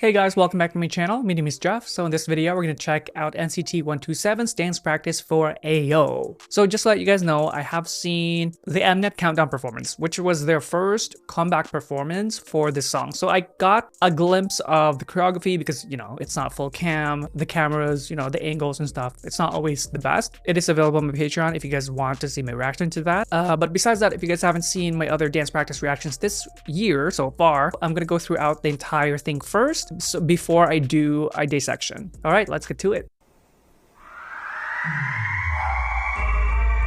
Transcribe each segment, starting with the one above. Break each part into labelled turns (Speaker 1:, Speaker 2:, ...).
Speaker 1: Hey guys, welcome back to my channel. My name is Jeff. So in this video, we're going to check out NCT 127's dance practice for AO. So just to let you guys know, I have seen the Mnet Countdown performance, which was their first comeback performance for this song. So I got a glimpse of the choreography because, it's not full cam, the cameras, the angles and stuff. It's not always the best. It is available on my Patreon if you guys want to see my reaction to that. But besides that, if you guys haven't seen my other dance practice reactions this year so far, I'm going to go throughout the entire thing first. So before I do a dissection. All right, let's get to it.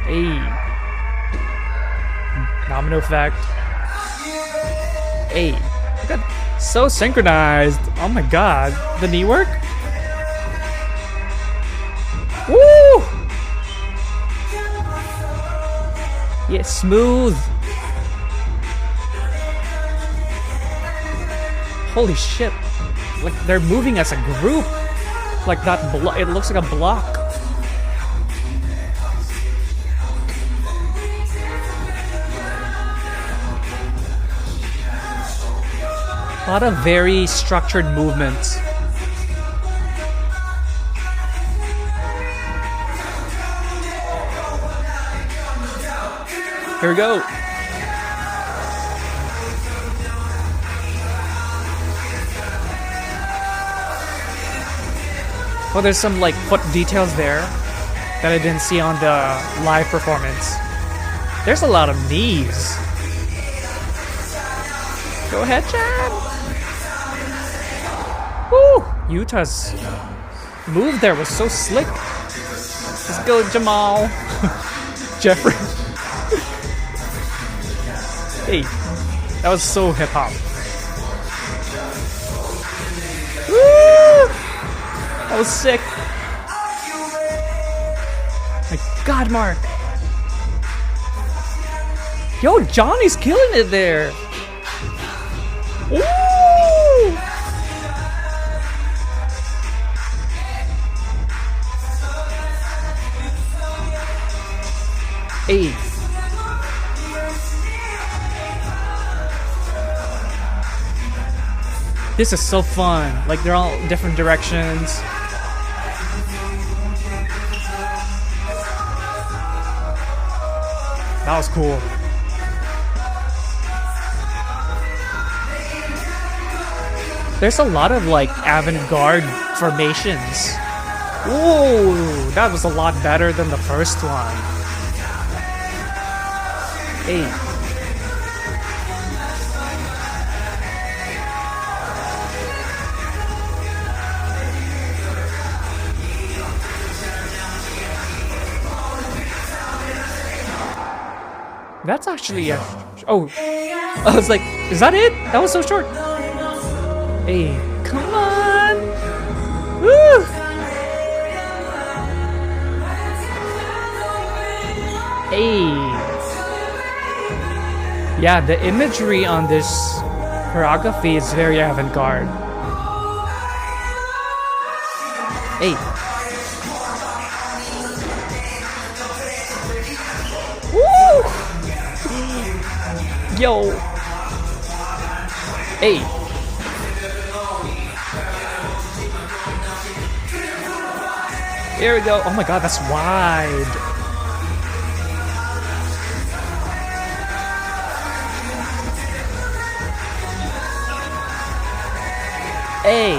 Speaker 1: Hey. Domino effect. Hey. Look at, so synchronized. Oh my god. The knee work? Woo! Yeah, smooth. Holy shit. Like they're moving as a group. Like that it looks like a block. A lot of very structured movements. Here we go. Oh, there's some like foot details there that I didn't see on the live performance. There's a lot of knees. Go ahead, Chad. Woo! Yuta's move there was so slick. Let's go, Jamal. Jeffrey. Hey, that was so hip hop. That was sick. My god, Mark. Yo, Johnny's killing it there. Ooh. Hey. This is so fun. Like, they're all different directions. That was cool. There's a lot of like avant-garde formations. Ooh, that was a lot better than the first one. Hey. That's actually a... Oh. I was like, is that it? That was so short. Hey, come on. Woo! Hey. Yeah, the imagery on this choreography is very avant-garde. Hey. Yo. Hey. Here we go. Oh my god, that's wide. Hey.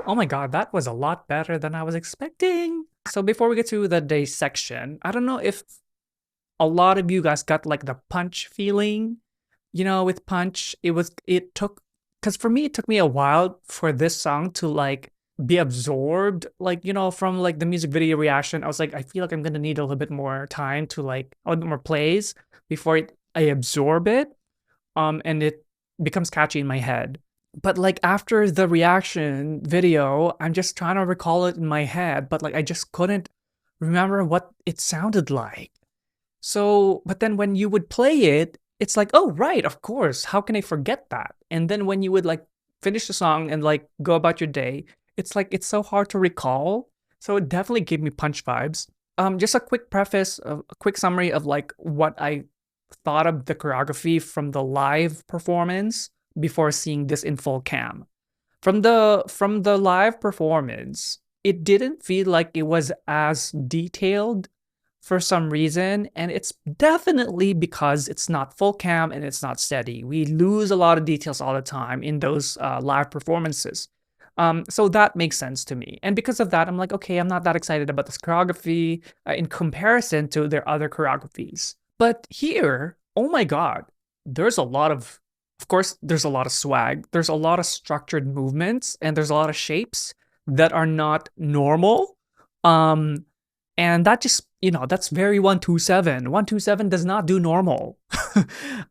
Speaker 1: Oh my god, that was a lot better than I was expecting. So before we get to the dissection, I don't know if a lot of you guys got like the punch feeling. With punch, because for me, it took me a while for this song to like be absorbed. Like, from like the music video reaction, I was like, I feel like I'm gonna need a little bit more time to like, a little bit more plays before I absorb it. And it becomes catchy in my head. But like after the reaction video, I'm just trying to recall it in my head, but like I just couldn't remember what it sounded like. So, but then when you would play it, it's like, oh, right, of course. How can I forget that? And then when you would like finish the song and like go about your day, it's like, it's so hard to recall. So it definitely gave me punch vibes. just a quick preface, a quick summary of like what I thought of the choreography from the live performance before seeing this in full cam. From the live performance, it didn't feel like it was as detailed for some reason, and it's definitely because it's not full cam and it's not steady. We lose a lot of details all the time in those live performances. So that makes sense to me. And because of that, I'm like, okay, I'm not that excited about this choreography in comparison to their other choreographies. But here, oh my God, there's a lot of course, there's a lot of swag. There's a lot of structured movements and there's a lot of shapes that are not normal. And that just, that's very 127. 127 does not do normal.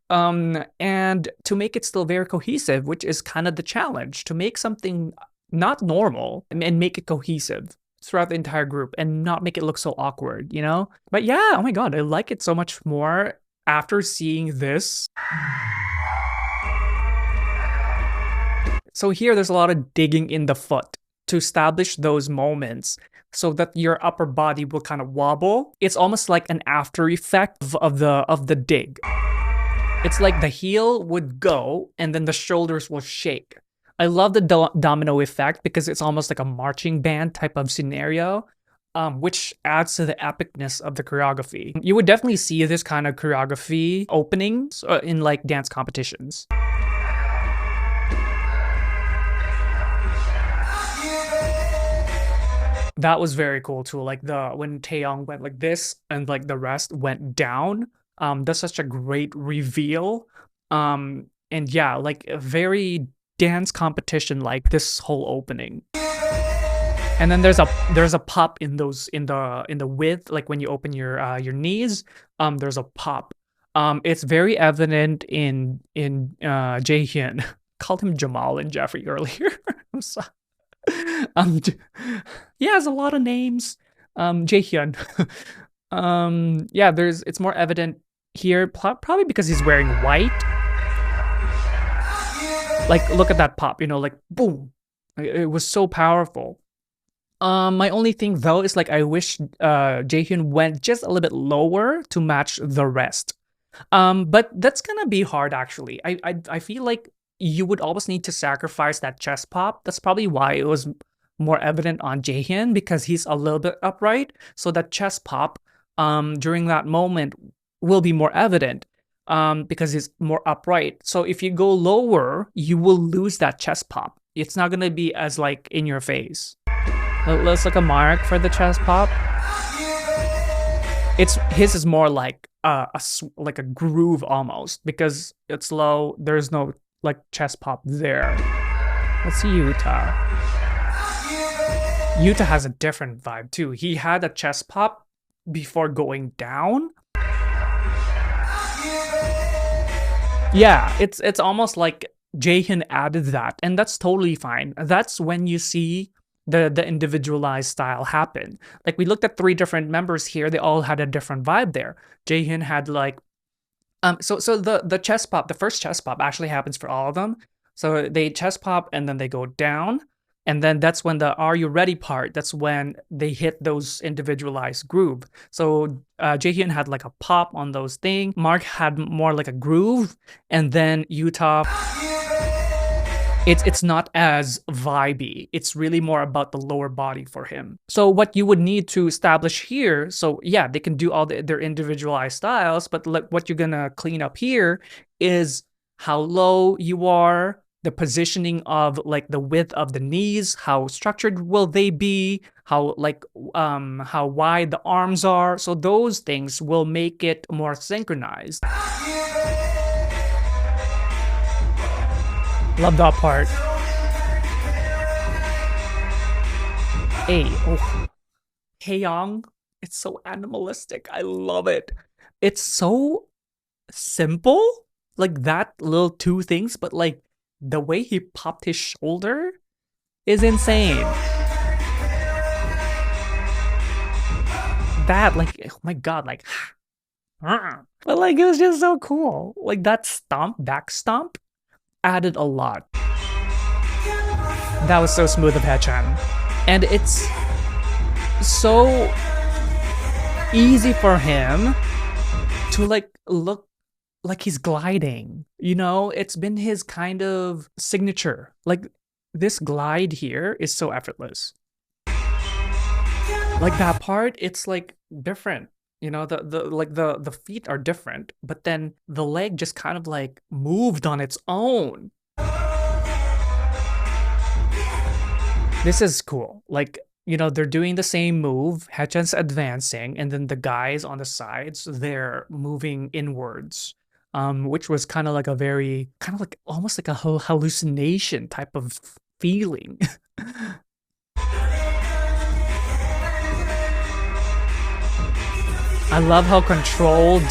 Speaker 1: And to make it still very cohesive, which is kind of the challenge, to make something not normal and make it cohesive throughout the entire group and not make it look so awkward, But yeah, oh my God, I like it so much more after seeing this. So here, there's a lot of digging in the foot to establish those moments so that your upper body will kind of wobble. It's almost like an after effect of the dig. It's like the heel would go and then the shoulders will shake. I love the domino effect because it's almost like a marching band type of scenario, which adds to the epicness of the choreography. You would definitely see this kind of choreography openings in like dance competitions. That was very cool too. Like when Taeyong went like this and like the rest went down. That's such a great reveal. And yeah, like a very dance competition like this whole opening. And then there's a pop in the width, like when you open your knees, there's a pop. It's very evident in Jaehyun. Called him Jamal and Jeffrey earlier. I'm sorry. He has a lot of names. Jaehyun. Yeah, it's more evident here, probably because he's wearing white. Like, look at that pop, like boom. It was so powerful. My only thing though is like I wish Jaehyun went just a little bit lower to match the rest. But that's gonna be hard actually. I feel like you would always need to sacrifice that chest pop. That's probably why it was more evident on Jaehyun, because he's a little bit upright. So that chest pop during that moment will be more evident because he's more upright. So if you go lower, you will lose that chest pop. It's not going to be as like in your face. Let's look a mark for the chest pop. His is more like a groove almost, because it's low. There's no like chest pop there. Let's see Yuta. Yuta has a different vibe too. He had a chest pop before going down. Yeah, it's almost like Jaehyun added that, and that's totally fine. That's when you see the individualized style happen. Like we looked at 3 different members here, they all had a different vibe there. Jaehyun had like so the chest pop, the first chest pop actually happens for all of them. So they chest pop and then they go down. And then that's when the "Are you ready" part, that's when they hit those individualized groove. So Jaehyun had like a pop on those things. Mark had more like a groove. And then Yuta, it's not as vibey. It's really more about the lower body for him. So what you would need to establish here, so yeah, they can do all their individualized styles, but what you're gonna clean up here is how low you are, the positioning of like the width of the knees, how structured will they be, how wide the arms are. So those things will make it more synchronized. Love that part. Hey, oh, Taeyong, it's so animalistic. I love it. It's so simple, like that little 2 things, but like the way he popped his shoulder is insane. That, like, oh my God, like, but like it was just so cool. Like that back stomp added a lot. That was so smooth of Haechan. And it's so easy for him to like look like he's gliding. You know, it's been his kind of signature. Like this glide here is so effortless. Like that part, it's like different. You know, the feet are different, but then the leg just kind of like moved on its own. This is cool. Like, you know, they're doing the same move, Hechan's advancing, and then the guys on the sides, they're moving inwards. Which was kind of like a very kind of like almost like a hallucination type of feeling. I love how controlled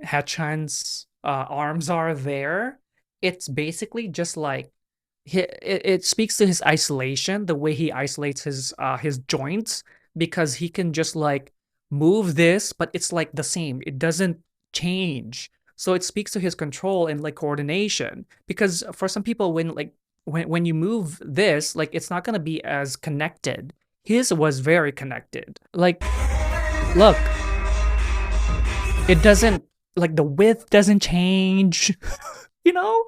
Speaker 1: Hechan's arms are there. It's basically just like it speaks to his isolation, the way he isolates his joints, because he can just like move this, but it's like the same. It doesn't change. So it speaks to his control and like coordination. Because for some people, when you move this, like it's not gonna be as connected. His was very connected. Like, look, it doesn't like the width doesn't change, you know?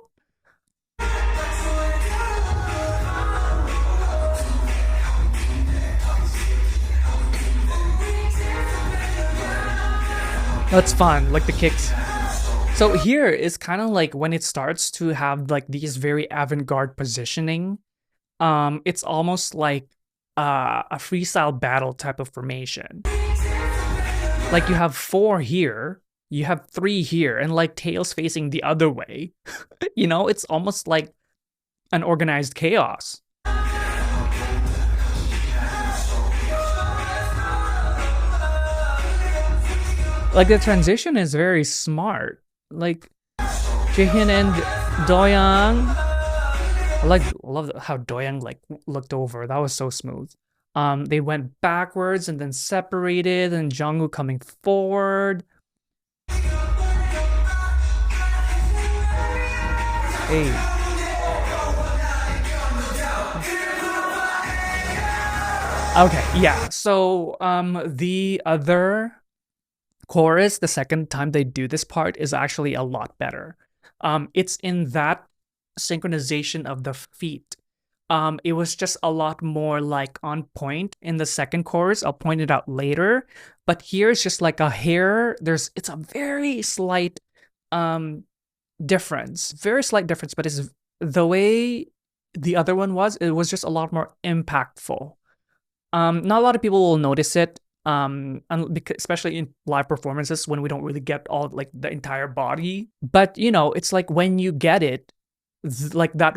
Speaker 1: That's fun, like the kicks. So here is kind of like when it starts to have like these very avant-garde positioning. It's almost like a freestyle battle type of formation. Like you have 4 here, you have 3 here, and like tails facing the other way. You know, it's almost like an organized chaos. Like the transition is very smart. Like Jaehyun and Doyoung. I love how Doyoung like looked over. That was so smooth. They went backwards and then separated, and Jungwoo coming forward. Hey. Okay, yeah. So the other chorus, the second time they do this part, is actually a lot better. It's in that synchronization of the feet. It was just a lot more like on point in the second chorus. I'll point it out later, but here it's just like a hair. It's a very slight difference, but it's the way the other one was. It was just a lot more impactful. Not a lot of people will notice it. Especially in live performances when we don't really get all like the entire body, but you know, it's like when you get it, like that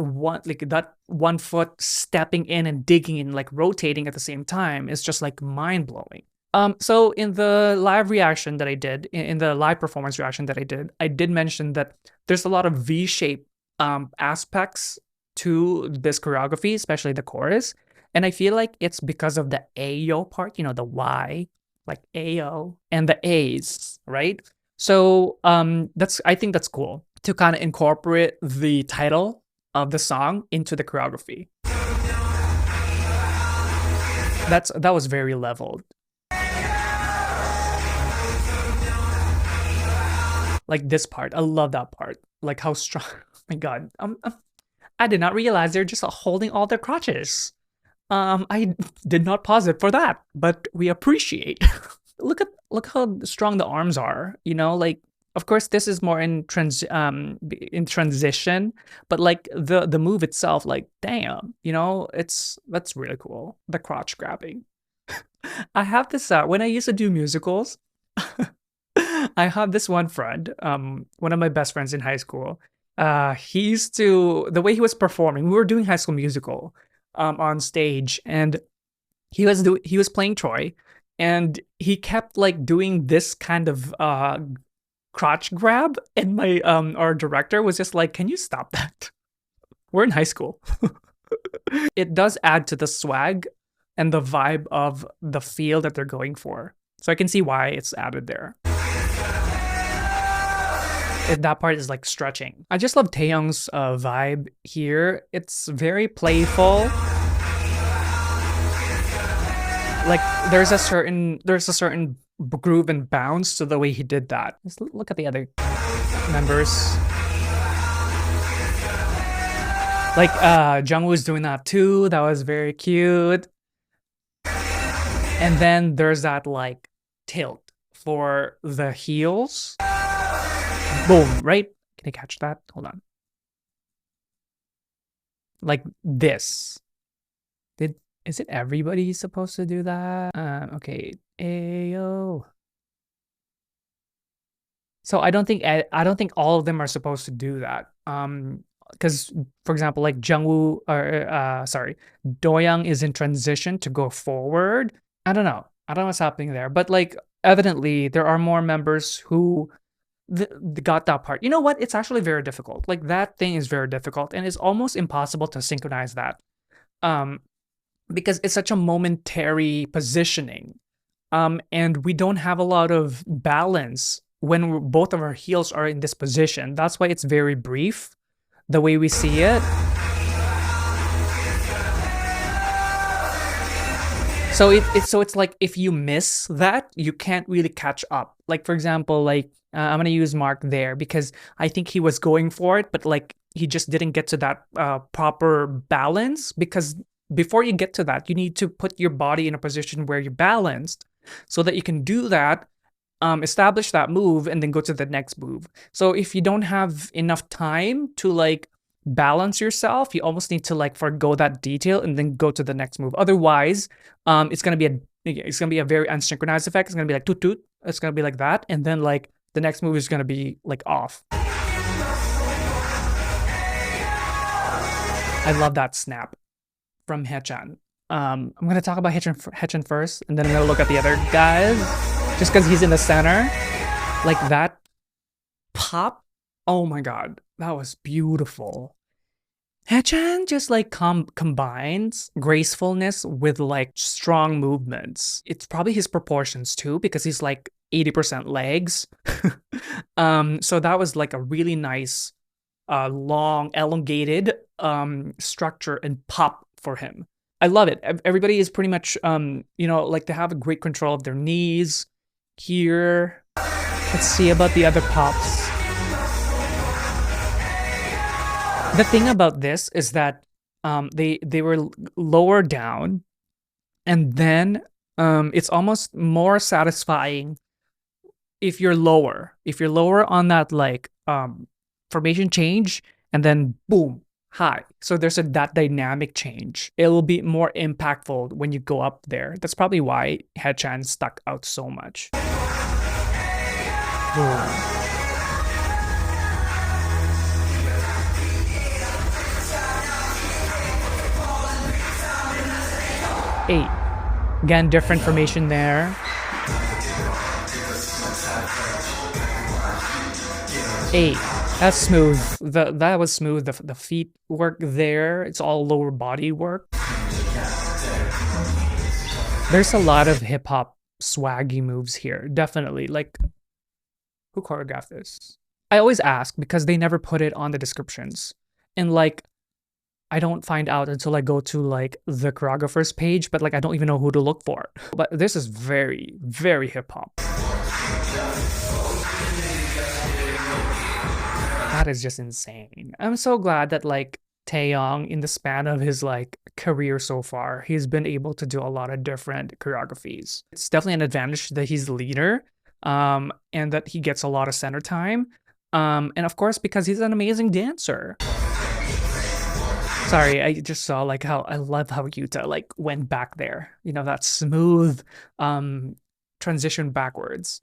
Speaker 1: one foot stepping in and digging in, like rotating at the same time, is just like mind-blowing. So in the live reaction that I did, in the live performance reaction that I did mention that there's a lot of V-shape aspects to this choreography, especially the chorus. And I feel like it's because of the Ayo part, you know, the Y, like Ayo, and the A's, right? So I think that's cool to kind of incorporate the title of the song into the choreography. That was very leveled. Like this part, I love that part. Like how strong. Oh my God, I did not realize they're just holding all their crotches. I did not pause it for that, but we appreciate. Look how strong the arms are. You know, like of course this is more in transition, but like the move itself, like damn, you know, that's really cool. The crotch grabbing. I have this when I used to do musicals. I have this one friend, one of my best friends in high school. He used to, the way he was performing, we were doing High School Musical. On stage, and he was playing Troy, and he kept like doing this kind of crotch grab, and my our director was just like, can you stop that? We're in high school. It does add to the swag and the vibe of the feel that they're going for, so I can see why it's added there. And that part is like stretching. I just love Taeyoung's vibe here. It's very playful. Like there's a certain groove and bounce to the way he did that. Let's look at the other members. Like Jungwoo's doing that too. That was very cute. And then there's that like tilt for the heels. Boom, right? Can you catch that? Hold on. Like this. Is it everybody supposed to do that? Okay. Ayo. So I don't think all of them are supposed to do that. Because for example, like Jungwoo or Doyoung is in transition to go forward. I don't know what's happening there, but like evidently there are more members who got that part. You know what? It's actually very difficult. Like that thing is very difficult, and it's almost impossible to synchronize that. Because it's such a momentary positioning. And we don't have a lot of balance when both of our heels are in this position. That's why it's very brief, the way we see it. So it's like if you miss that, you can't really catch up. Like for example, like I'm gonna use Mark there because I think he was going for it, but like he just didn't get to that proper balance. Because before you get to that, you need to put your body in a position where you're balanced, so that you can do that, establish that move, and then go to the next move. So if you don't have enough time to like balance yourself, you almost need to like forgo that detail and then go to the next move. Otherwise, it's gonna be a very unsynchronized effect. It's gonna be like toot toot. It's gonna be like that, and then like the next move is gonna be like off. I love that snap from Haechan. I'm gonna talk about Haechan first, and then I'm gonna look at the other guys, just because he's in the center. Like that pop, oh my god, that was beautiful. Haechan just like combines gracefulness with like strong movements. It's probably his proportions too, because he's like 80% legs. So that was like a really nice, long, elongated structure and pop for him. I love it. Everybody is pretty much, like they have a great control of their knees here. Let's see about the other pops. The thing about this is that they were lower down, and then it's almost more satisfying if you're lower on that like formation change, and then boom, high. So there's that dynamic change. It will be more impactful when you go up there. That's probably why Haechan stuck out so much. Boom. 8. Again, different formation there. 8. That's smooth. That was smooth. The feet work there. It's all lower body work. There's a lot of hip hop swaggy moves here. Definitely. Like, who choreographed this? I always ask because they never put it on the descriptions. And like, I don't find out until I go to like the choreographer's page, but like I don't even know who to look for. But this is very, very hip hop. That is just insane. I'm so glad that like Taeyong, in the span of his like career so far, he's been able to do a lot of different choreographies. It's definitely an advantage that he's the leader, and that he gets a lot of center time. And of course, because he's an amazing dancer. Sorry, I just saw like how I love how Yuta like went back there. You know, that smooth transition backwards.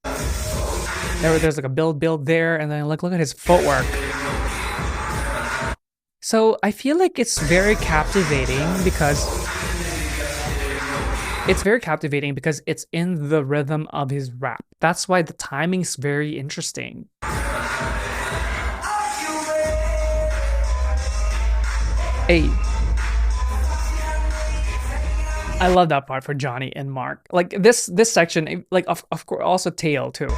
Speaker 1: There's like a build there, and then look at his footwork. So I feel like it's very captivating because it's in the rhythm of his rap. That's why the timing's very interesting. Hey, I love that part for Johnny and Mark. Like this section, like of course also Tail too.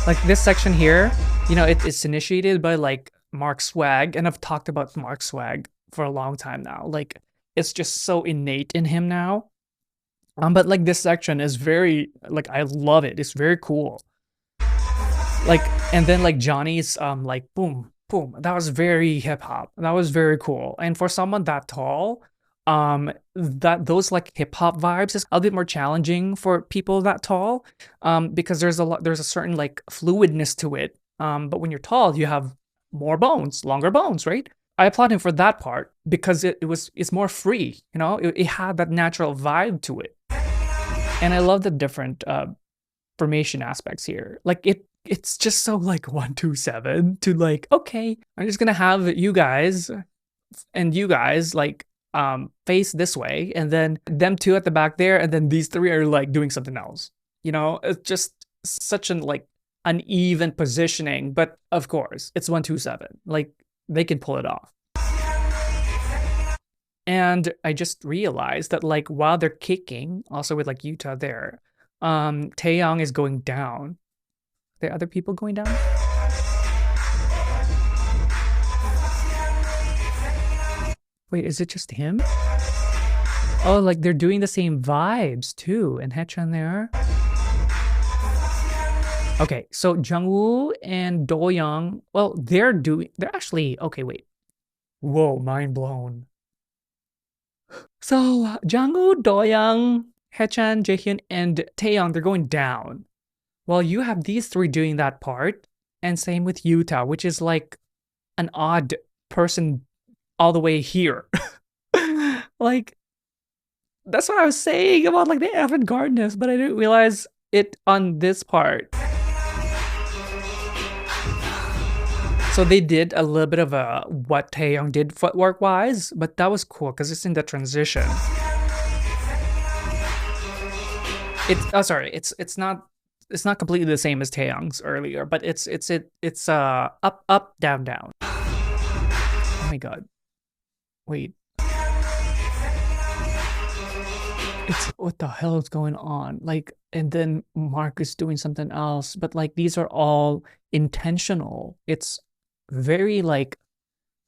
Speaker 1: Like this section here, you know, it's initiated by like Mark swag, and I've talked about Mark swag for a long time now. Like it's just so innate in him now. But like this section is very like I love it. It's very cool. Like and then like Johnny's like boom boom. That was very hip hop. That was very cool. And for someone that tall, that those like hip hop vibes is a bit more challenging for people that tall, because there's a certain like fluidness to it. But when you're tall, you have more bones, longer bones, right? I applaud him for that part because it's more free, you know. It had that natural vibe to it, and I love the different formation aspects here. Like it's just so like 127 to like, okay, I'm just gonna have you guys and you guys like face this way, and then them two at the back there, and then these three are like doing something else. You know, it's just such an like uneven positioning, but of course it's 127. Like they can pull it off. And I just realized that like while they're kicking, also with like Utah there, Taeyong is going down. Are there other people going down? Wait, is it just him? Oh, like they're doing the same vibes too. And Haechan there. Okay, so Jungwoo and Doyoung, well, they're actually, okay, wait. Whoa, mind blown. So Jungwoo, Doyoung, Haechan, Jaehyun, and Taeyong, they're going down. Well, you have these three doing that part, and same with Utah, which is like an odd person all the way here. Like, that's what I was saying about like the avant-gardeness, but I didn't realize it on this part. So they did a little bit of what Taeyong did footwork wise, but that was cool because it's in the transition. It's not completely the same as Taeyong's earlier, but it's up up down down. Oh my god. Wait. It's what the hell is going on? Like, and then Mark is doing something else, but like these are all intentional. It's very like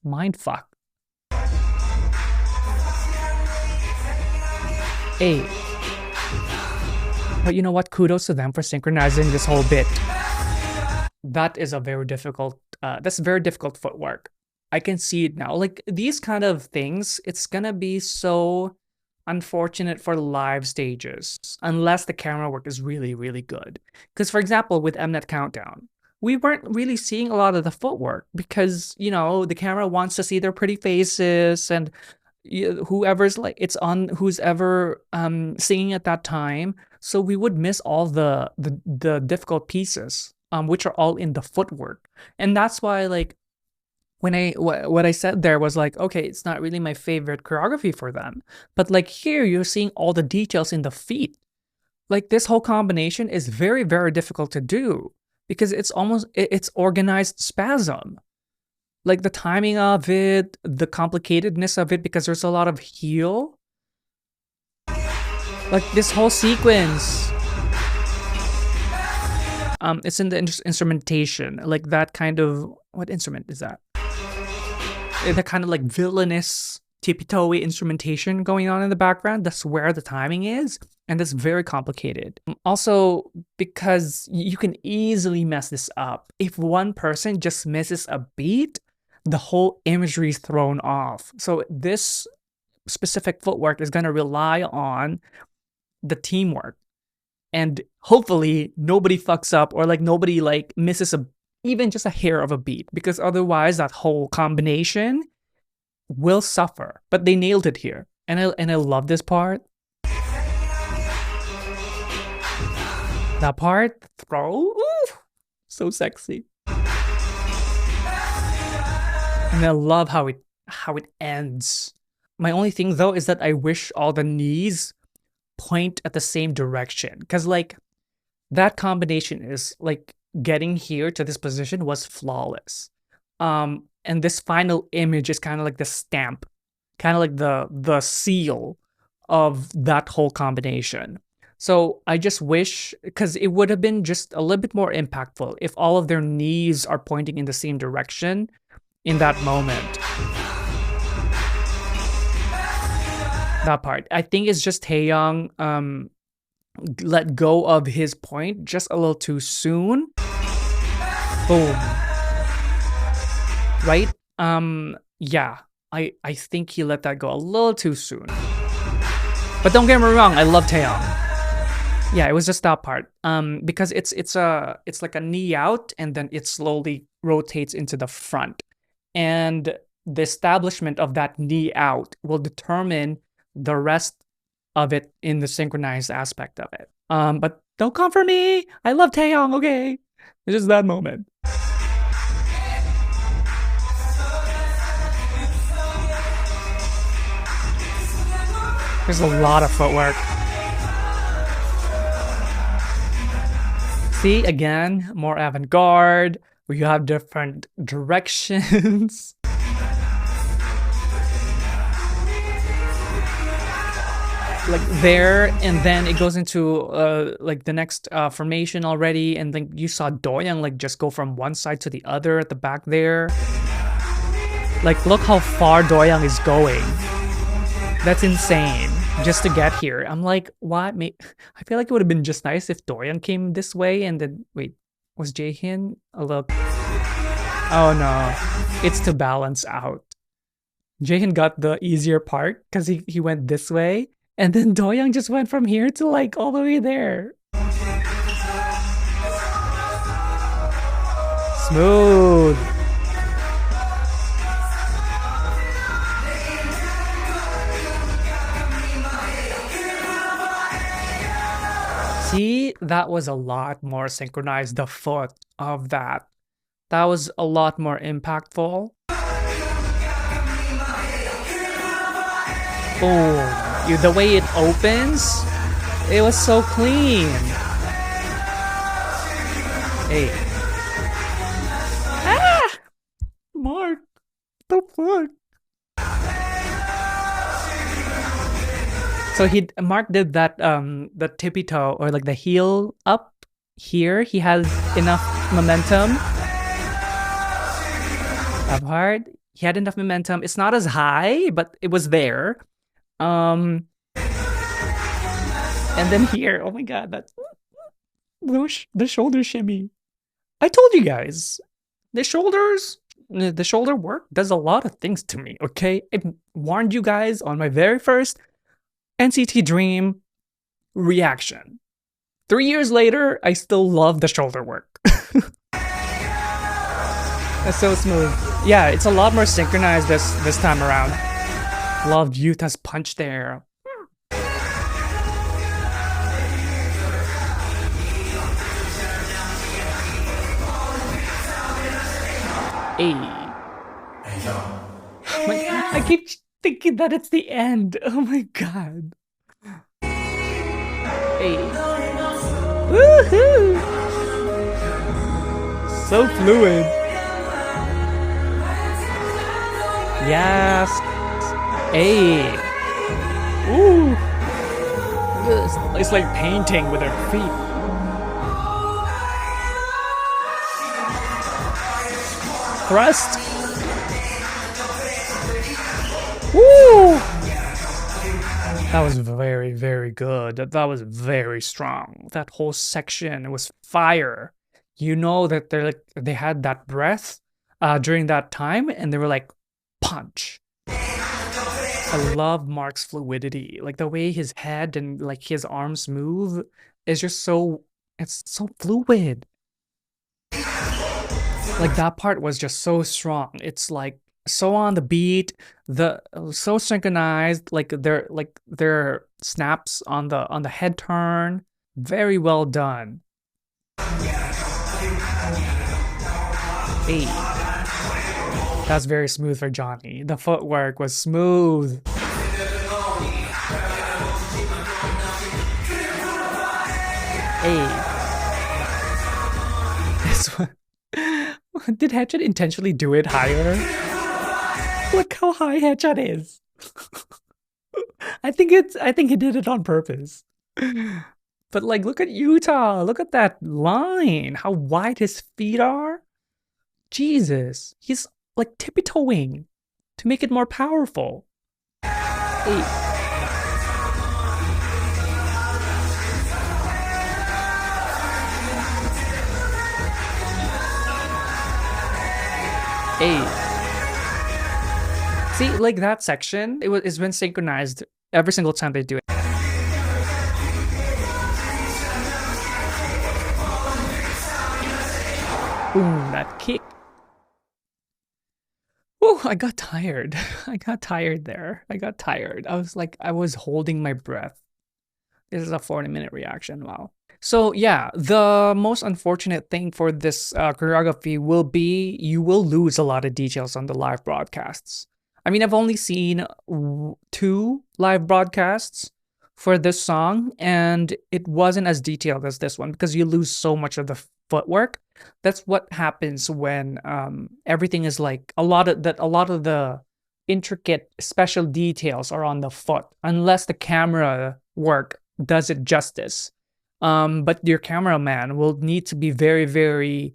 Speaker 1: mindfuck. Hey. But you know what? Kudos to them for synchronizing this whole bit. That is a very difficult, that's very difficult footwork. I can see it now. Like these kind of things, it's gonna be so unfortunate for live stages unless the camera work is really, really good. Because for example, with Mnet Countdown, we weren't really seeing a lot of the footwork because, you know, the camera wants to see their pretty faces and whoever's like, it's on who's ever singing at that time. So we would miss all the difficult pieces, which are all in the footwork. And that's why like, when what I said there was like, okay, it's not really my favorite choreography for them, but like here you're seeing all the details in the feet. Like this whole combination is very, very difficult to do because it's organized spasm. Like the timing of it, the complicatedness of it, because there's a lot of heel. Like this whole sequence. It's in the instrumentation, like that kind of, what instrument is that? The kind of like villainous tippy-toey instrumentation going on in the background. That's where the timing is, and that's very complicated. Also, because you can easily mess this up. If one person just misses a beat, the whole imagery is thrown off. So this specific footwork is going to rely on the teamwork, and hopefully nobody fucks up or like nobody like misses even just a hair of a beat, because otherwise that whole combination will suffer. But they nailed it here, and I love this part. That part, throw, ooh, so sexy. And I love how it ends. My only thing though is that I wish all the knees point at the same direction, because like that combination is like getting here to this position was flawless. And this final image is kind of like the stamp, kind of like the seal of that whole combination. So I just wish, because it would have been just a little bit more impactful if all of their knees are pointing in the same direction in that moment. That part. I think it's just Taeyong let go of his point just a little too soon. Boom. Right? Yeah. I think he let that go a little too soon. But don't get me wrong, I love Taeyong. Yeah, it was just that part. Because it's like a knee out and then it slowly rotates into the front. And the establishment of that knee out will determine the rest of it in the synchronized aspect of it. But don't come for me. I love Taeyong, okay? It's just that moment. There's a lot of footwork. See, again, more avant-garde, where you have different directions. Like there, and then it goes into like the next formation already, and then you saw Doyoung like just go from one side to the other at the back there. Like, look how far Doyoung is going. That's insane. Just to get here. I'm like, what? I feel like it would have been just nice if Doyoung came this way and then, wait, was Jaehyun a little... Oh no, it's to balance out. Jaehyun got the easier part because he went this way, and then Doyoung just went from here to like all the way there. Smooth. See, that was a lot more synchronized, the foot of that. That was a lot more impactful. Oh, the way it opens, it was so clean. Hey. Ah! Mark, the fuck? So Mark did that the tippy toe or like the heel up here. He has enough momentum. Up hard. He had enough momentum. It's not as high, but it was there. And then here, oh my god, that the shoulder shimmy. I told you guys, the shoulder work does a lot of things to me. Okay, I warned you guys on my very first NCT Dream reaction. 3 years later, I still love the shoulder work. That's so smooth. Yeah, it's a lot more synchronized this time around. Loved Yuta's punch there. Hey. I keep thinking that it's the end. Oh my god. Hey. Woohoo! So fluid. Yes. Hey. Ooh. It's like painting with her feet. Thrust. Woo! That was very, very good. That was very strong. That whole section was fire. You know that they had that breath during that time, and they were like, punch. I love Mark's fluidity. Like the way his head and like his arms move is just it's so fluid. Like that part was just so strong. It's like so on the beat, so synchronized, like their snaps on the head turn. Very well done. Hey. That's very smooth for Johnny. The footwork was smooth. Hey. This one. Did Hechan intentionally do it higher? Look how high Hechan is. I think he did it on purpose. But like, look at Utah. Look at that line. How wide his feet are. Jesus. He's like tippy-toeing to make it more powerful. Hey. Hey. See, like that section, it's been synchronized every single time they do it. Boom, that kick. Oh, I got tired. I got tired there. I got tired. I was holding my breath. This is a 40-minute reaction. Wow. So yeah, the most unfortunate thing for this choreography will be you will lose a lot of details on the live broadcasts. I mean, I've only seen 2 live broadcasts for this song, and it wasn't as detailed as this one because you lose so much of the footwork. That's what happens when everything is like a lot of the intricate special details are on the foot, unless the camera work does it justice. But your cameraman will need to be very, very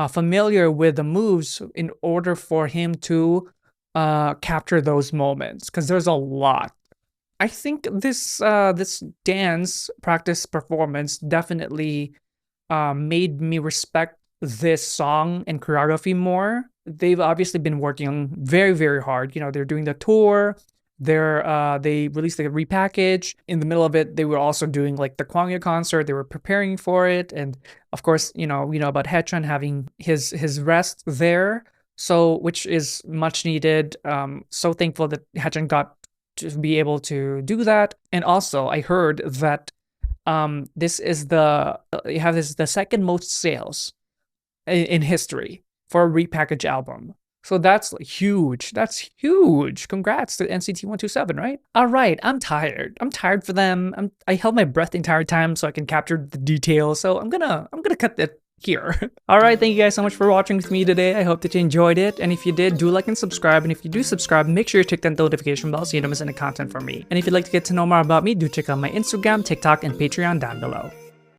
Speaker 1: familiar with the moves in order for him to capture those moments, because there's a lot. I think this dance practice performance definitely made me respect this song and choreography more. They've obviously been working very, very hard. You know, they're doing the tour. They released like a repackage. In the middle of it, they were also doing like the Kwangya concert. They were preparing for it, and of course, you know about Haechan having his rest there, so which is much needed. So thankful that Haechan got to be able to do that. And also, I heard that this is the second most sales in history for a repackaged album. So that's huge. That's huge. Congrats to NCT 127, right? All right, I'm tired. I'm tired for them. I held my breath the entire time so I can capture the details. So I'm gonna cut that here. All right, thank you guys so much for watching with me today. I hope that you enjoyed it. And if you did, do like and subscribe. And if you do subscribe, make sure you check that notification bell so you don't miss any content from me. And if you'd like to get to know more about me, do check out my Instagram, TikTok, and Patreon down below.